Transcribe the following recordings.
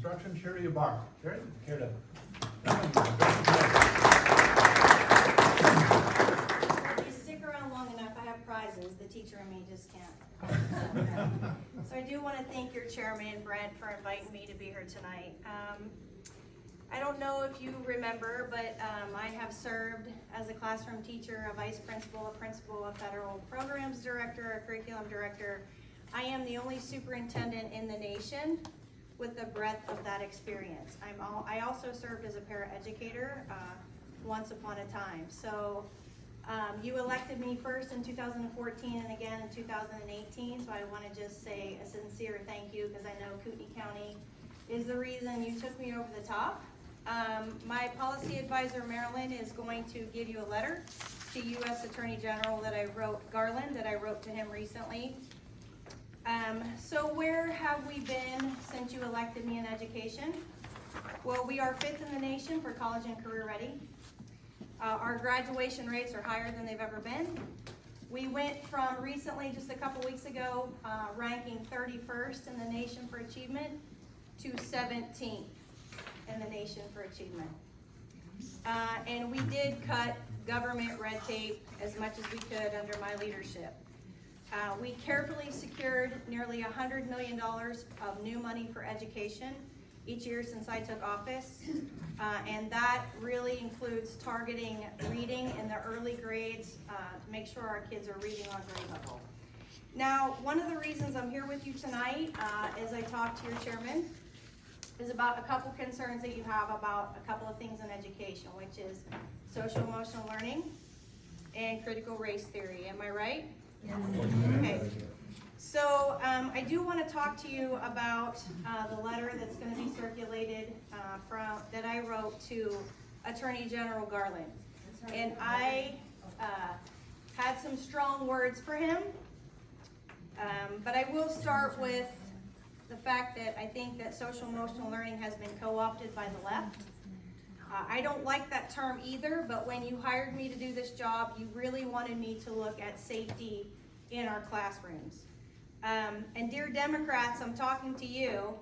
Instruction, Sherri Ybarra. Sherri, here to. If you stick around long enough, I have prizes. The teacher and me just can't. So I do want to thank your chairman, Brent, for inviting me to be here tonight. I don't know if you remember, but I have served as a classroom teacher, a vice principal, a principal, a federal programs director, a curriculum director. I am the only superintendent in the nation with the breadth of that experience. I also served as a paraeducator once upon a time. So you elected me first in 2014 and again in 2018, so I want to just say a sincere thank you because I know Kootenai County is the reason you took me over the top. My policy advisor, Marilyn, is going to give you a letter to U.S. Attorney General Garland, that I wrote to him recently. So where have we been since you elected me in education? Well, we are 5th in the nation for college and career ready. Our graduation rates are higher than they've ever been. We went from recently, just a couple weeks ago, ranking 31st in the nation for achievement to 17th in the nation for achievement. And we did cut government red tape as much as we could under my leadership. We carefully secured nearly $100 million of new money for education each year since I took office. And that really includes targeting reading in the early grades to make sure our kids are reading on grade level. Now, one of the reasons I'm here with you tonight, as I talk to your chairman, is about a couple concerns that you have about a couple of things in education, which is social emotional learning and critical race theory. Am I right? Yes. Okay. So I do want to talk to you about the letter that's going to be circulated that I wrote to Attorney General Garland. And I had some strong words for him, but I will start with the fact that I think that social emotional learning has been co-opted by the left. I don't like that term either, but when you hired me to do this job, you really wanted me to look at safety in our classrooms. And dear Democrats, I'm talking to you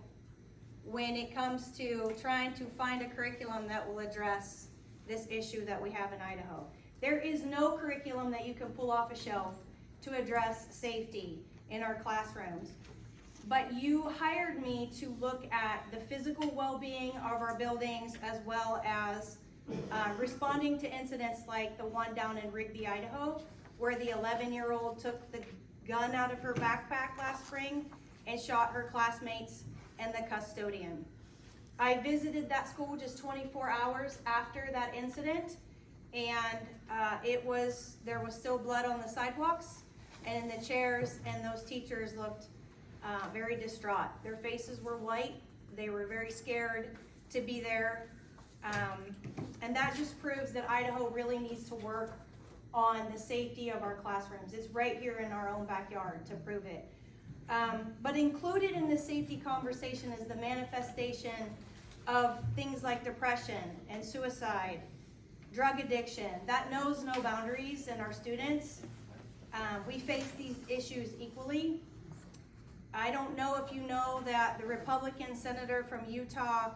when it comes to trying to find a curriculum that will address this issue that we have in Idaho. There is no curriculum that you can pull off a shelf to address safety in our classrooms. But you hired me to look at the physical well-being of our buildings as well as responding to incidents like the one down in Rigby, Idaho, where the 11-year-old took the gun out of her backpack last spring and shot her classmates and the custodian. I visited that school just 24 hours after that incident, and there was still blood on the sidewalks and in the chairs, and those teachers looked very distraught. Their faces were white. They were very scared to be there. And that just proves that Idaho really needs to work on the safety of our classrooms. It's right here in our own backyard to prove it. But included in the safety conversation is the manifestation of things like depression and suicide, drug addiction. That knows no boundaries in our students. We face these issues equally. I don't know if you know that the Republican senator from Utah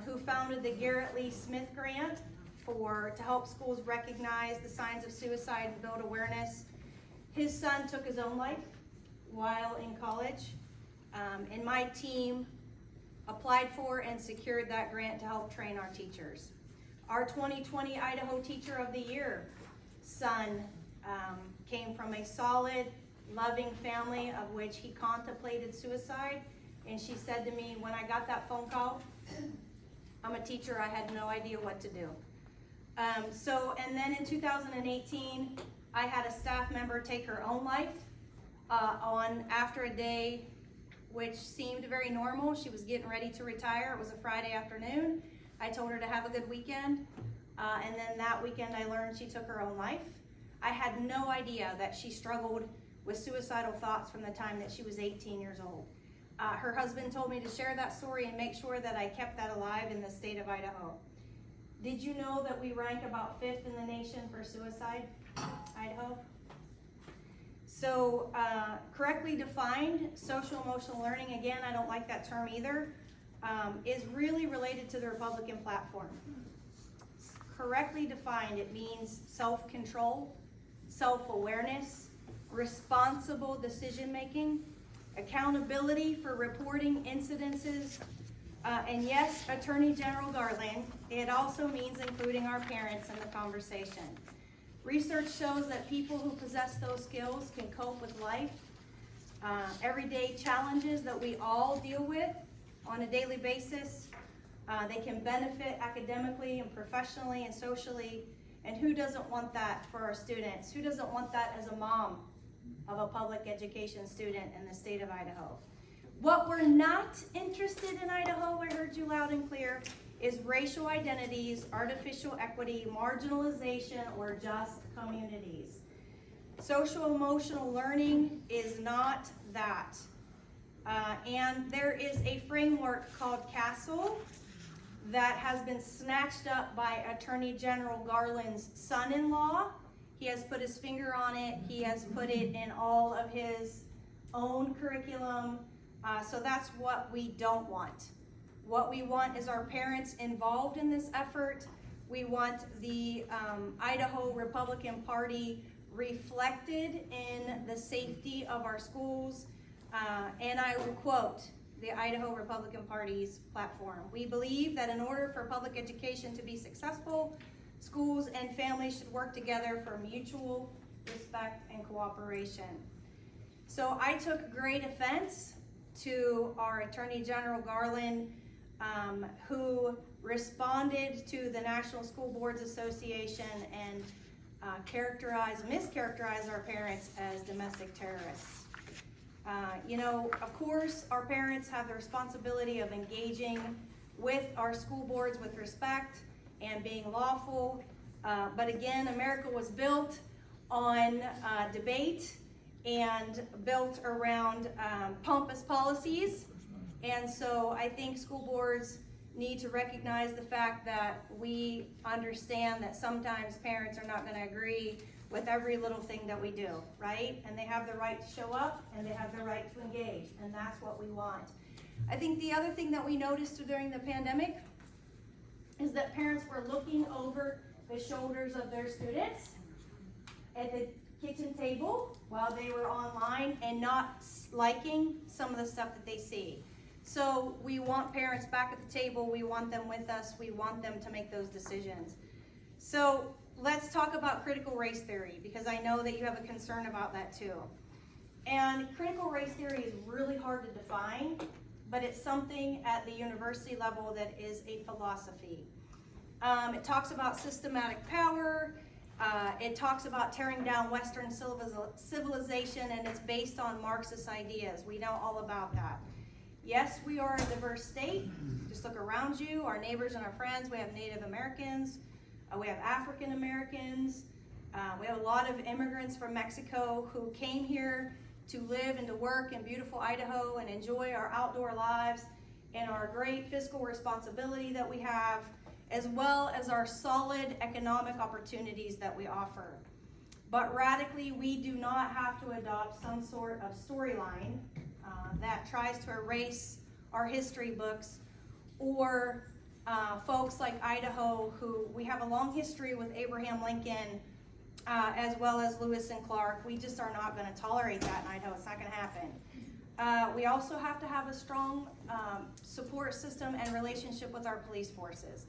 who founded the Garrett Lee Smith Grant to help schools recognize the signs of suicide and build awareness, his son took his own life while in college. And my team applied for and secured that grant to help train our teachers. Our 2020 Idaho Teacher of the Year son came from a solid, loving family of which he contemplated suicide, and she said to me, when I got that phone call, I'm a teacher, I had no idea what to do. And then in 2018, I had a staff member take her own life after a day which seemed very normal. She was getting ready to retire. It was a Friday afternoon. I told her to have a good weekend, and then that weekend I learned she took her own life. I had no idea that she struggled with suicidal thoughts from the time that she was 18 years old. Her husband told me to share that story and make sure that I kept that alive in the state of Idaho. Did you know that we rank about 5th in the nation for suicide, Idaho? So correctly defined, social emotional learning, again, I don't like that term either, is really related to the Republican platform. Correctly defined, it means self-control, self-awareness, responsible decision-making, accountability for reporting incidences, and yes, Attorney General Garland, it also means including our parents in the conversation. Research shows that people who possess those skills can cope with life, everyday challenges that we all deal with on a daily basis. They can benefit academically and professionally and socially. And who doesn't want that for our students? Who doesn't want that as a mom of a public education student in the state of Idaho? What we're not interested in Idaho, I heard you loud and clear, is racial identities, artificial equity, marginalization, or just communities. Social emotional learning is not that. And there is a framework called CASEL that has been snatched up by Attorney General Garland's son-in-law. He has put his finger on it. He has put it in all of his own curriculum. So that's what we don't want. What we want is our parents involved in this effort. We want the Idaho Republican Party reflected in the safety of our schools. And I will quote the Idaho Republican Party's platform. We believe that in order for public education to be successful, schools and families should work together for mutual respect and cooperation. So I took great offense to our Attorney General Garland, who responded to the National School Boards Association and mischaracterized our parents as domestic terrorists. Of course, our parents have the responsibility of engaging with our school boards with respect and being lawful. But again, America was built on debate and built around pompous policies. And so I think school boards need to recognize the fact that we understand that sometimes parents are not going to agree with every little thing that we do, right? And they have the right to show up and they have the right to engage, and that's what we want. I think the other thing that we noticed during the pandemic is that parents were looking over the shoulders of their students at the kitchen table while they were online and not liking some of the stuff that they see. So we want parents back at the table, we want them with us, we want them to make those decisions. So let's talk about critical race theory, because I know that you have a concern about that too. And critical race theory is really hard to define, but it's something at the university level that is a philosophy. It talks about systematic power, it talks about tearing down Western civilization, and it's based on Marxist ideas. We know all about that. Yes, we are a diverse state. Just look around you, our neighbors and our friends. We have Native Americans, we have African Americans, we have a lot of immigrants from Mexico who came here to live and to work in beautiful Idaho and enjoy our outdoor lives and our great fiscal responsibility that we have, as well as our solid economic opportunities that we offer. But radically, we do not have to adopt some sort of storyline that tries to erase our history books, or folks like Idaho, who we have a long history with Abraham Lincoln, as well as Lewis and Clark. We just are not going to tolerate that in Idaho. It's not going to happen. We also have to have a strong support system and relationship with our police forces.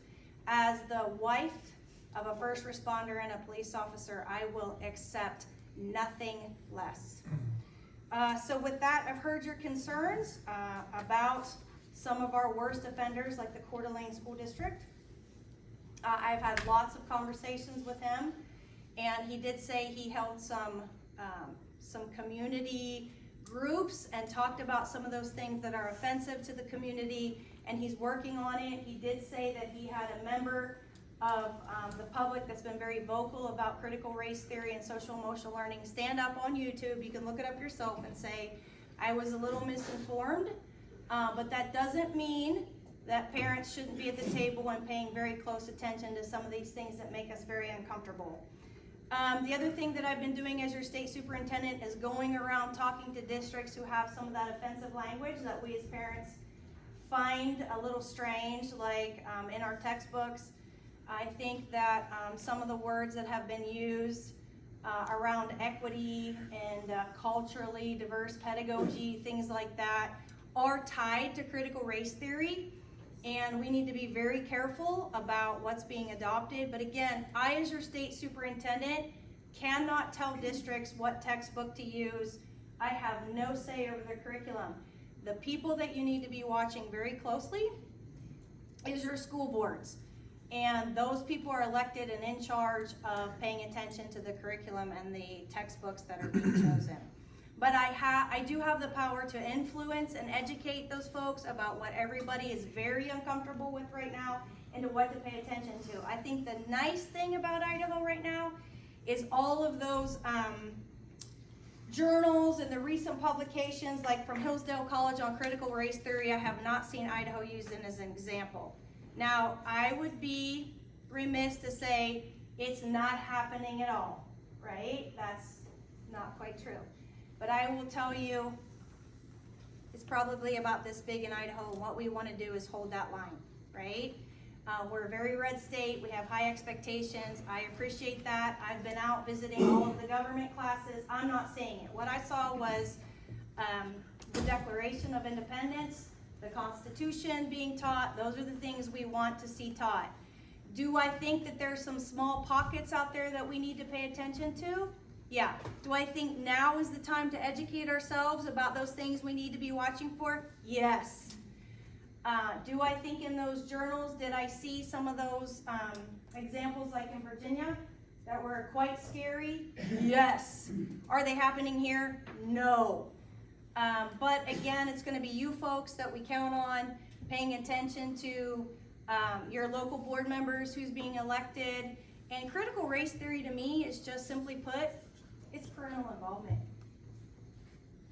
As the wife of a first responder and a police officer, I will accept nothing less. So with that, I've heard your concerns about some of our worst offenders, like the Coeur d'Alene School District. I've had lots of conversations with him, and he did say he held some community groups and talked about some of those things that are offensive to the community, and he's working on it. He did say that he had a member of the public that's been very vocal about critical race theory and social emotional learning stand up on YouTube. You can look it up yourself and say, I was a little misinformed, but that doesn't mean that parents shouldn't be at the table and paying very close attention to some of these things that make us very uncomfortable. The other thing that I've been doing as your state superintendent is going around talking to districts who have some of that offensive language that we as parents find a little strange, like in our textbooks. I think that some of the words that have been used around equity and culturally diverse pedagogy, things like that, are tied to critical race theory, and we need to be very careful about what's being adopted. But again, I, as your state superintendent, cannot tell districts what textbook to use. I have no say over the curriculum. The people that you need to be watching very closely is your school boards. And those people are elected and in charge of paying attention to the curriculum and the textbooks that are being chosen. But I do have the power to influence and educate those folks about what everybody is very uncomfortable with right now and to what to pay attention to. I think the nice thing about Idaho right now is all of those journals and the recent publications, like from Hillsdale College on critical race theory. I have not seen Idaho used as an example. Now, I would be remiss to say it's not happening at all, right? That's not quite true. But I will tell you, it's probably about this big in Idaho, and what we want to do is hold that line, right? We're a very red state. We have high expectations. I appreciate that. I've been out visiting all of the government classes. I'm not saying it. What I saw was the Declaration of Independence, the Constitution being taught. Those are the things we want to see taught. Do I think that there's some small pockets out there that we need to pay attention to? Yeah. Do I think now is the time to educate ourselves about those things we need to be watching for? Yes. Do I think in those journals, did I see some of those examples like in Virginia that were quite scary? Yes. Are they happening here? No. But again, it's going to be you folks that we count on paying attention to your local board members who's being elected. And critical race theory to me is just simply put, it's parental involvement.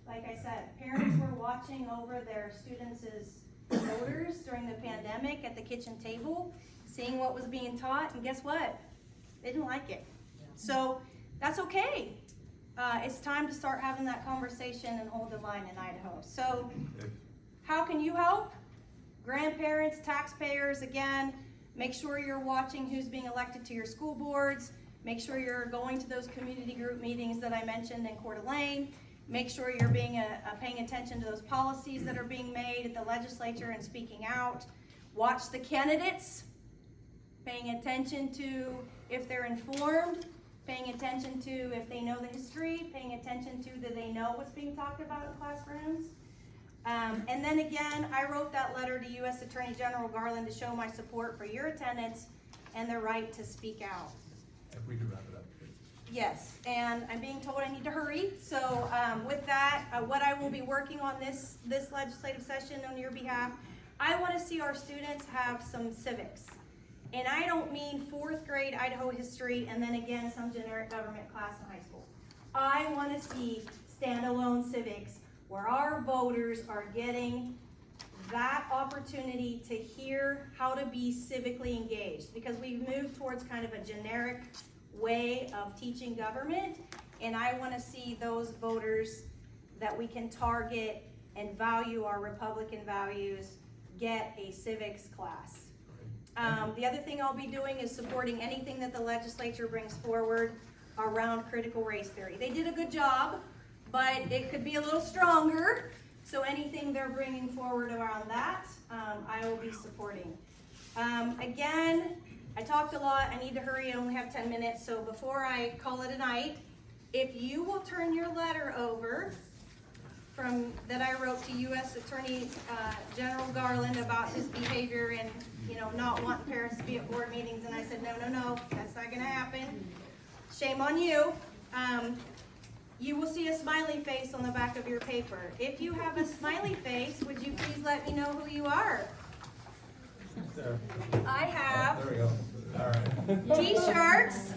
Like I said, parents were watching over their students' voters during the pandemic at the kitchen table, seeing what was being taught, and guess what? They didn't like it. So that's okay. It's time to start having that conversation and hold the line in Idaho. So how can you help? Grandparents, taxpayers, again, make sure you're watching who's being elected to your school boards. Make sure you're going to those community group meetings that I mentioned in Coeur d'Alene. Make sure you're paying attention to those policies that are being made at the legislature and speaking out. Watch the candidates, paying attention to if they're informed, paying attention to if they know the history, paying attention to do they know what's being talked about in classrooms. And then again, I wrote that letter to U.S. Attorney General Garland to show my support for your attendance and the right to speak out. If we could wrap it up, please. Yes, and I'm being told I need to hurry. So with that, what I will be working on this legislative session on your behalf, I want to see our students have some civics. And I don't mean 4th grade Idaho history and then again some generic government class in high school. I want to see standalone civics where our voters are getting that opportunity to hear how to be civically engaged, because we've moved towards kind of a generic way of teaching government, and I want to see those voters that we can target and value our Republican values get a civics class. The other thing I'll be doing is supporting anything that the legislature brings forward around critical race theory. They did a good job, but it could be a little stronger. So anything they're bringing forward around that, I will be supporting. Again, I talked a lot. I need to hurry. I only have 10 minutes. So before I call it a night, if you will turn your letter over that I wrote to U.S. Attorney General Garland about his behavior and not wanting parents to be at board meetings, and I said no, that's not going to happen. Shame on you. You will see a smiley face on the back of your paper. If you have a smiley face, would you please let me know who you are? There. I have There we go. All right. T-shirts,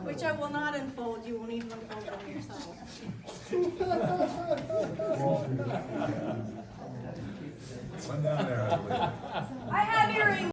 which I will not unfold. You will need to unfold them yourself. One down there, I believe. I have earrings.